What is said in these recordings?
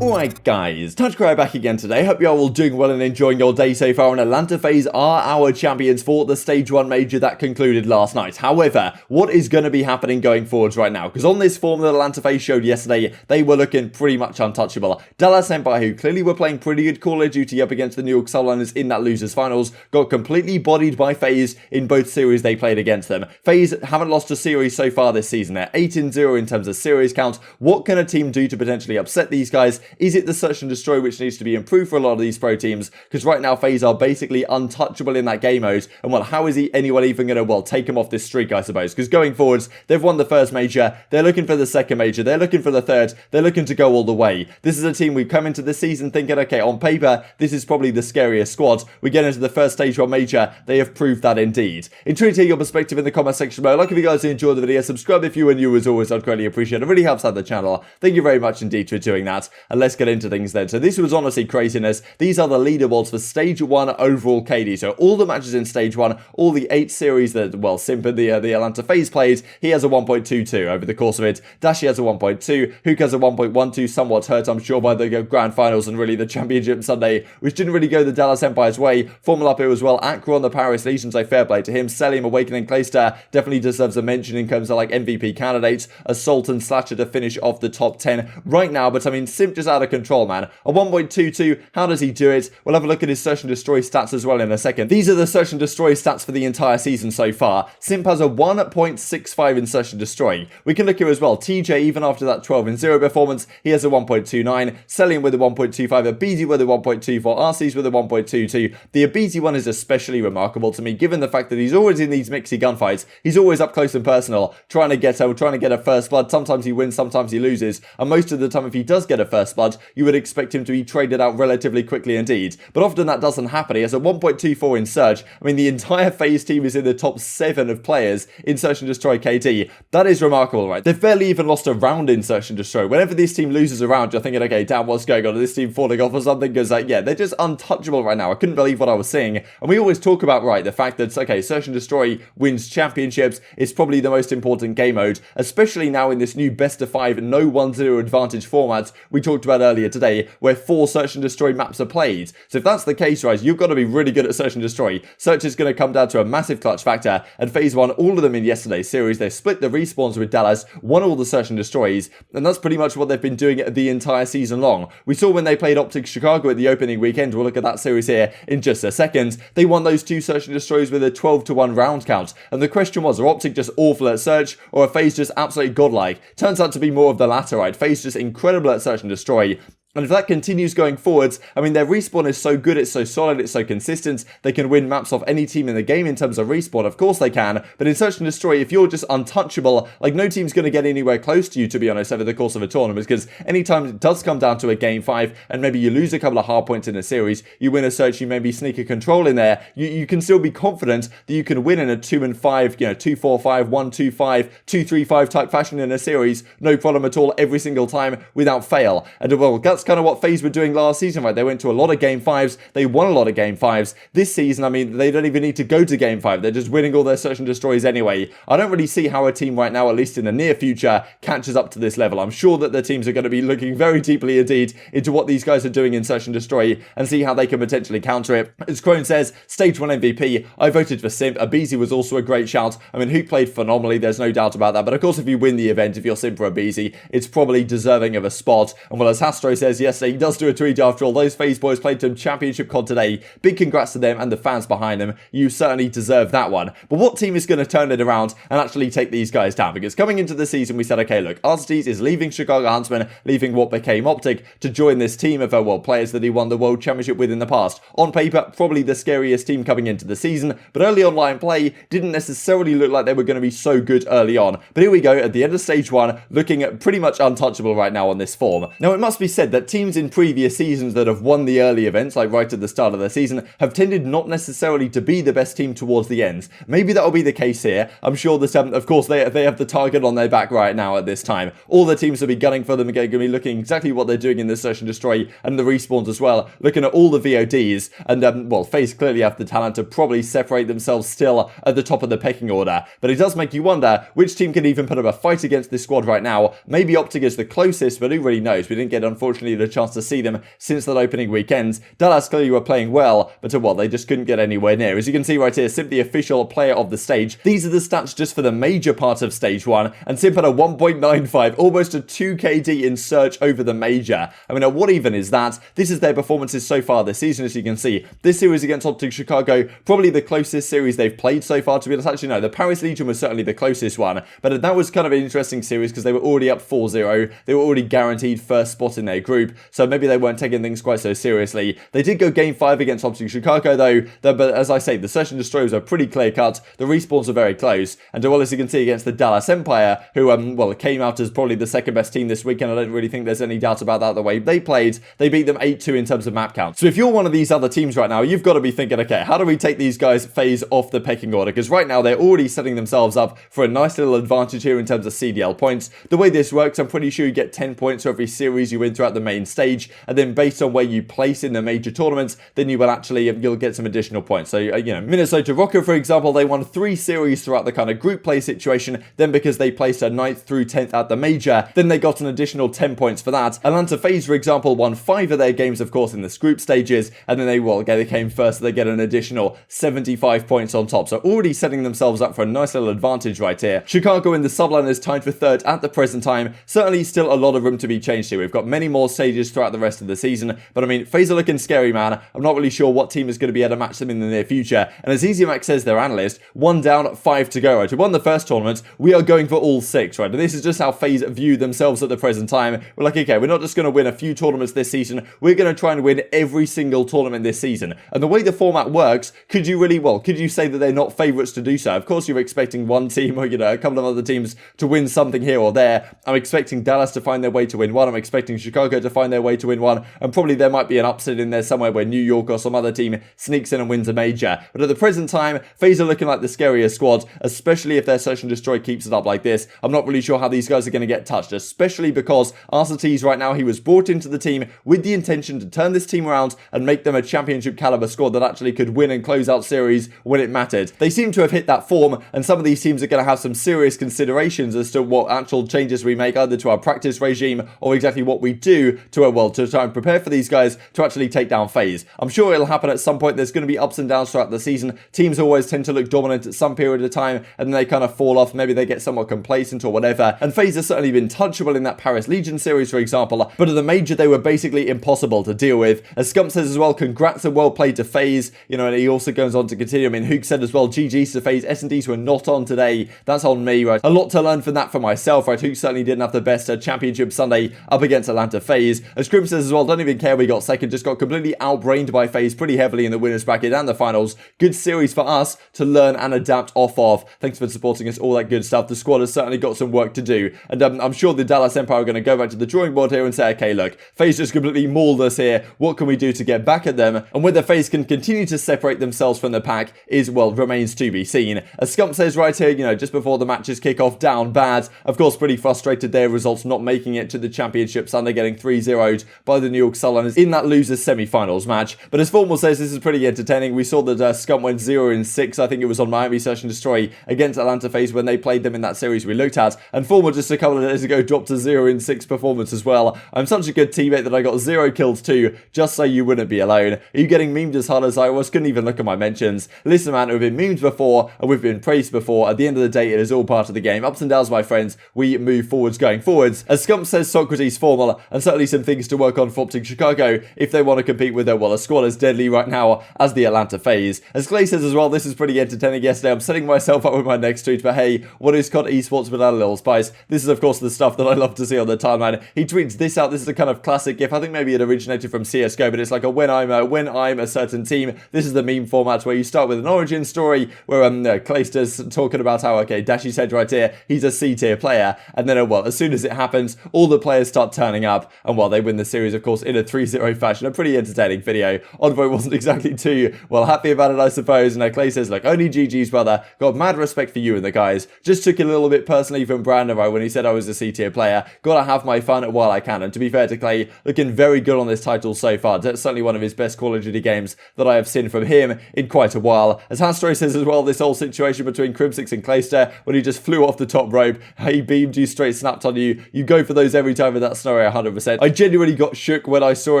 Alright guys, TacticalRab back again today. Hope you are all doing well and enjoying your day so far. And Atlanta FaZe are our champions for the Stage 1 Major that concluded last night. However, what is going to be happening going forwards right now? Because on this form that Atlanta FaZe showed yesterday, they were looking pretty much untouchable. Dallas and who clearly were playing pretty good Call of Duty up against the New York Celliums in that losers finals, got completely bodied by FaZe in both series they played against them. FaZe haven't lost a series so far this season. They're 8-0 in terms of series count. What can a team do to potentially upset these guys? Is it the search and destroy which needs to be improved for a lot of these pro teams? Because right now FaZe are basically untouchable in that game mode. And well, how is anyone even going to, well, take them off this streak, I suppose? Because going forwards, they've won the first major. They're looking for the second major. They're looking for the third. They're looking to go all the way. This is a team we've come into the season thinking, okay, on paper, this is probably the scariest squad. We get into the first Stage 1 major. They have proved that indeed. Intrigued to hear your perspective in the comment section below. Like if you guys enjoyed the video, subscribe if you are new as always. I'd greatly appreciate it. It really helps out the channel. Thank you very much indeed for doing that. And let's get into things then. So this was honestly craziness. These are the leaderboards for Stage 1 overall KD. So all the matches in Stage 1, all the 8 series that, well, Simp and the Atlanta FaZe played, he has a 1.22 over the course of it. Dashy has a 1.2. Huke has a 1.12, somewhat hurt, I'm sure, by the grand finals and really the championship Sunday, which didn't really go the Dallas Empire's way. Formula up here as well. Acro on the Paris Legion, so fair play to him. Cellium, Awakening, Priestahh definitely deserves a mention in terms of like MVP candidates. Assault and Slasher to finish off the top 10 right now. But I mean, Simp just out of control, man. A 1.22, how does he do it? We'll have a look at his search and destroy stats as well in a second. These are the search and destroy stats for the entire season so far. Simp has a 1.65 in search and destroy. We can look here as well. TJ, even after that 12-0 performance, he has a 1.29. Cellium with a 1.25. aBeZy with a 1.24. Arcitys with a 1.22. The aBeZy one is especially remarkable to me, given the fact that he's always in these mixy gunfights. He's always up close and personal, trying to get a first blood. Sometimes he wins, sometimes he loses. And most of the time, if he does get a first blood, you would expect him to be traded out relatively quickly indeed. But often that doesn't happen. He has a 1.24 in search. I mean, the entire FaZe team is in the top 7 of players in search and destroy KD. That is remarkable, right? They've barely even lost a round in search and destroy. Whenever this team loses a round, you're thinking, okay, damn, what's going on? Is this team falling off or something? Because, yeah, they're just untouchable right now. I couldn't believe what I was seeing. And we always talk about, right, the fact that, okay, search and destroy wins championships. It's probably the most important game mode, especially now in this new best of 5, no 1-0 advantage format we talked about earlier today, where 4 search and destroy maps are played. So if that's the case, right, you've got to be really good at search and destroy. Search is going to come down to a massive clutch factor, and FaZe won all of them in yesterday's series. They split the respawns with Dallas, won all the search and destroys, and that's pretty much what they've been doing the entire season long. We saw when they played OpTic Chicago at the opening weekend. We'll look at that series here in just a second. They won those 2 search and destroys with a 12-1 round count, and the question was, are OpTic just awful at search, or are FaZe just absolutely godlike? Turns out to be more of the latter, right? FaZe just incredible at search and destroy. And if that continues going forwards, I mean, their respawn is so good, it's so solid, it's so consistent, they can win maps off any team in the game in terms of respawn. Of course they can, but in search and destroy, if you're just untouchable, like no team's going to get anywhere close to you, to be honest, over the course of a tournament, because anytime it does come down to a game 5, and maybe you lose a couple of hard points in a series, you win a search, you maybe sneak a control in there, you can still be confident that you can win in a 2-5, 2-4-5, 1-2-5, 2-3-5 type fashion in a series, no problem at all, every single time, without fail. And well, that's kind of what FaZe were doing last season, right? They went to a lot of game 5s, they won a lot of game 5s. This season, I mean, they don't even need to go to game 5, they're just winning all their search and destroys anyway. I don't really see how a team right now, at least in the near future, catches up to this level. I'm sure that the teams are going to be looking very deeply indeed into what these guys are doing in search and destroy and see how they can potentially counter it. As Crone says, Stage 1 MVP, I voted for Simp. aBeZy was also a great shout. I mean, Huke played phenomenally, there's no doubt about that, but of course if you win the event, if you're Simp or aBeZy, it's probably deserving of a spot. And well, as Hastro says yesterday, he does do a tweet after all. Those FaZe boys played some championship COD today. Big congrats to them and the fans behind them. You certainly deserve that one. But what team is going to turn it around and actually take these guys down? Because coming into the season, we said, okay, look, Arcitys is leaving Chicago Huntsmen, leaving what became OpTic to join this team of world players that he won the World Championship with in the past. On paper, probably the scariest team coming into the season, but early online play didn't necessarily look like they were going to be so good early on. But here we go, at the end of Stage 1, looking at pretty much untouchable right now on this form. Now, it must be said that teams in previous seasons that have won the early events, like right at the start of the season, have tended not necessarily to be the best team towards the end. Maybe that'll be the case here. I'm sure that, of course, they have the target on their back right now at this time. All the teams will be gunning for them, are going to be looking exactly what they're doing in the search and destroy and the respawns as well, looking at all the VODs, and, well, FaZe clearly have the talent to probably separate themselves still at the top of the pecking order. But it does make you wonder which team can even put up a fight against this squad right now. Maybe OpTic is the closest, but who really knows? We didn't get, unfortunately, unfortunately had a chance to see them since that opening weekend. Dallas clearly were playing well, but they just couldn't get anywhere near. As you can see right here, Simp the official player of the stage. These are the stats just for the major part of stage 1, and Simp had a 1.95, almost a 2 KD in search over the major. I mean, what even is that? This is their performances so far this season, as you can see. This series against OpTic Chicago, probably the closest series they've played so far, to be honest. Actually, no, the Paris Legion was certainly the closest one, but that was kind of an interesting series because they were already up 4-0. They were already guaranteed first spot in their group, so maybe they weren't taking things quite so seriously. They did go game 5 against OpTic Chicago, though, but as I say, the search and destroys are pretty clear-cut. The respawns are very close, and as you can see against the Dallas Empire, who, came out as probably the second best team this weekend. I don't really think there's any doubt about that. The way they played, they beat them 8-2 in terms of map count. So if you're one of these other teams right now, you've got to be thinking, okay, how do we take these guys FaZe off the pecking order? Because right now they're already setting themselves up for a nice little advantage here in terms of CDL points. The way this works, I'm pretty sure you get 10 points for every series you win throughout the main stage, and then based on where you place in the major tournaments, then you will actually, you'll get some additional points. So, Minnesota Rokkr, for example, they won 3 series throughout the kind of group play situation. Then because they placed a 9th through 10th at the major, then they got an additional 10 points for that. Atlanta FaZe, for example, won 5 of their games, of course, in the group stages, and then they came first, so they get an additional 75 points on top. So already setting themselves up for a nice little advantage right here. Chicago in the subline is tied for 3rd at the present time. Certainly still a lot of room to be changed here. We've got many more stages throughout the rest of the season, but I mean, FaZe are looking scary, man. I'm not really sure what team is going to be able to match them in the near future. And as EasyMax says, their analyst, 1 down, 5 to go, right? We won the first tournament. We are going for all 6, right? And this is just how FaZe view themselves at the present time. We're like, okay, we're not just going to win a few tournaments this season. We're going to try and win every single tournament this season. And the way the format works, could you say that they're not favourites to do so? Of course, you're expecting one team or, a couple of other teams to win something here or there. I'm expecting Dallas to find their way to win one. I'm expecting Chicago to find their way to win one. And probably there might be an upset in there somewhere where New York or some other team sneaks in and wins a major. But at the present time, FaZe are looking like the scariest squad, especially if their search and destroy keeps it up like this. I'm not really sure how these guys are going to get touched, especially because Arcitys right now, he was brought into the team with the intention to turn this team around and make them a championship caliber squad that actually could win and close out series when it mattered. They seem to have hit that form, and some of these teams are going to have some serious considerations as to what actual changes we make, either to our practice regime or exactly what we do to try and prepare for these guys to actually take down FaZe. I'm sure it'll happen at some point. There's going to be ups and downs throughout the season. Teams always tend to look dominant at some period of time, and then they kind of fall off. Maybe they get somewhat complacent or whatever. And FaZe has certainly been touchable in that Paris Legion series, for example, but at the major, they were basically impossible to deal with. As Scump says as well, congrats and well played to FaZe, and he also goes on to continue. I mean, Huke said as well, GG's to FaZe. S&Ds were not on today. That's on me, right? A lot to learn from that for myself, right? Huke certainly didn't have the best championship Sunday up against Atlanta FaZe. As Crim says as well, don't even care we got second, just got completely outbrained by FaZe pretty heavily in the winners bracket and the finals. Good series for us to learn and adapt off of. Thanks for supporting us, all that good stuff. The squad has certainly got some work to do, and I'm sure the Dallas Empire are going to go back to the drawing board here and say, okay, look, FaZe just completely mauled us here. What can we do to get back at them? And whether FaZe can continue to separate themselves from the pack is, remains to be seen. As Scump says right here, just before the matches kick off, down bad. Of course, pretty frustrated their results not making it to the championship Sunday, getting 3-0'd by the New York Sullivaners in that losers semi-finals match. But as Formal says, this is pretty entertaining. We saw that Scump went 0-6, I think it was on Miami Search and Destroy against Atlanta FaZe when they played them in that series we looked at. And Formal just a couple of days ago dropped a 0-6 performance as well. I'm such a good teammate that I got 0 kills too, just so you wouldn't be alone. Are you getting memed as hard as I was? Couldn't even look at my mentions. Listen, man, we've been memed before and we've been praised before. At the end of the day, it is all part of the game. Ups and downs, my friends. We move forwards going forwards. As Scump says, Socrates Formal, and certainly some things to work on for OpTic Chicago if they want to compete with a squad as deadly right now as the Atlanta FaZe. As Clay says as well, this is pretty entertaining yesterday. I'm setting myself up with my next tweet, but hey, what is COD Esports without a little spice? This is, of course, the stuff that I love to see on the timeline. He tweets this out. This is a kind of classic gif. I think maybe it originated from CSGO, but it's like a when I'm a certain team. This is the meme format where you start with an origin story where Clayster's talking about how, okay, Dashy said right here, he's a C-tier player, and then, as soon as it happens, all the players start turning up, and they win the series, of course, in a 3-0 fashion. A pretty entertaining video. Envoy wasn't exactly too, happy about it, I suppose, and Clay says, look, only GG's, brother. Got mad respect for you and the guys. Just took it a little bit personally from Brandon, right, when he said I was a C-tier player. Gotta have my fun while I can, and to be fair to Clay, looking very good on this title so far. That's certainly one of his best Call of Duty games that I have seen from him in quite a while. As Hastroy says as well, this whole situation between Crimsix and Clayster, when he just flew off the top rope, he beamed you, straight snapped on you. You go for those every time with that scenario, 100%. I genuinely got shook when I saw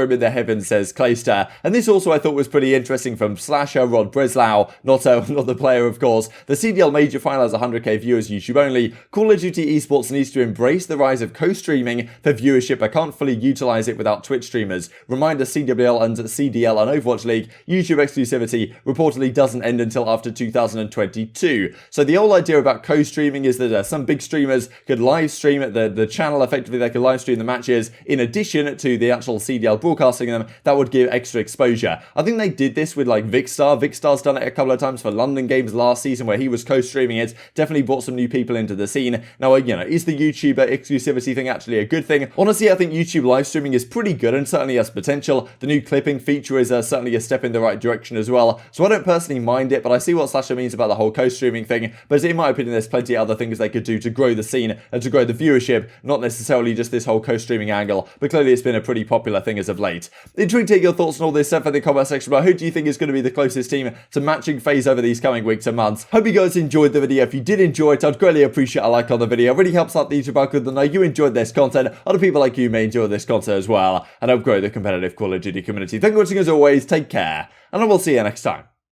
him in the heavens, says Priestahh. And this also I thought was pretty interesting from Slasher Rod Breslau, not the player of course. The CDL Major Final has 100k viewers YouTube only. Call of Duty Esports needs to embrace the rise of co-streaming for viewership. I can't fully utilize it without Twitch streamers. Reminder, CWL and CDL on Overwatch League YouTube exclusivity reportedly doesn't end until after 2022. So the whole idea about co-streaming is that some big streamers could live stream at the channel. Effectively, they could live stream the matches in addition to the actual CDL broadcasting them. That would give extra exposure. I think they did this with like Vikkstar. Vikkstar's done it a couple of times for London games last season where he was co-streaming it. Definitely brought some new people into the scene. Now, you know, is the YouTuber exclusivity thing actually a good thing? Honestly, I think YouTube live streaming is pretty good and certainly has potential. The new clipping feature is certainly a step in the right direction as well. So I don't personally mind it, but I see what Slasher means about the whole co-streaming thing. But in my opinion, there's plenty of other things they could do to grow the scene and to grow the viewership, not necessarily just this whole co-streaming angle. But clearly it's been a pretty popular thing as of late. Intrigued to take your thoughts on all this stuff in the comment section below. Who do you think is going to be the closest team to matching FaZe over these coming weeks and months? Hope you guys enjoyed the video. If you did enjoy it, I'd greatly appreciate a like on the video. It really helps out the YouTube algorithm to know you enjoyed this content. Other people like you may enjoy this content as well, and help grow the competitive Call of Duty community. Thank you for watching as always. Take care, and I will see you next time.